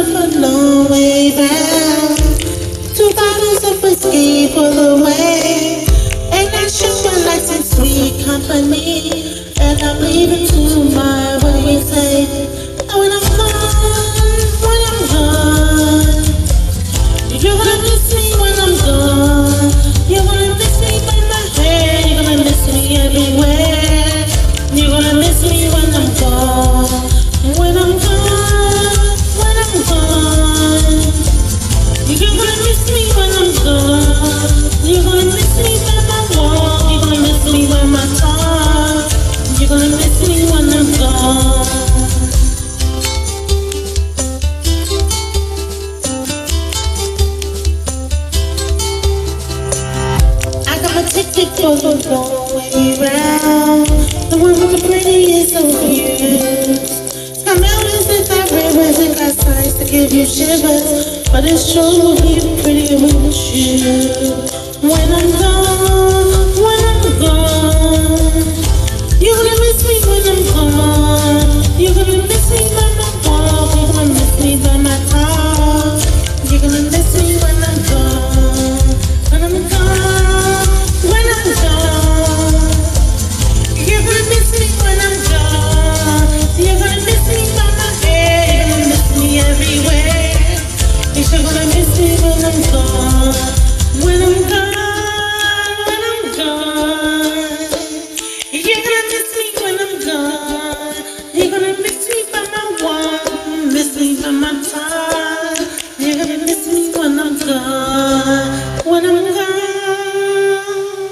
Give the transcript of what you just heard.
up a long way round. 2 bottles of whiskey for the way. And I sugar like some sweet company. And I'm leaving to my, what do you say? And when I'm gone, you're gonna miss me when I'm gone. You're gonna miss me by my head. You're gonna miss me everywhere. You're gonna miss me when I'm gone. When I'm gone, when I'm gone. You're gonna miss me when I'm gone. You're gonna miss me by my walk. You're gonna miss me by my talk. You're gonna miss me when I'm gone. I got my ticket for the long way round. The one with the prettiest of views. Got mountains and got rivers and got signs to give you shivers. But it sure will be pretty with you. When I'm gone, when I'm gone. You're gonna miss me when I'm gone. You're gonna miss me by my walk. You're gonna miss me by my talk. You're gonna miss me when I'm gone. When I'm gone, when I'm gone. You're gonna miss me when I'm gone. You're gonna miss me by my head. You're gonna miss me everywhere. You're gonna miss me when I'm gone. When I'm gone, when I'm gone. You're gonna miss me when I'm gone. You're gonna miss me by my walk. Miss me by my time. You're gonna miss me when I'm gone.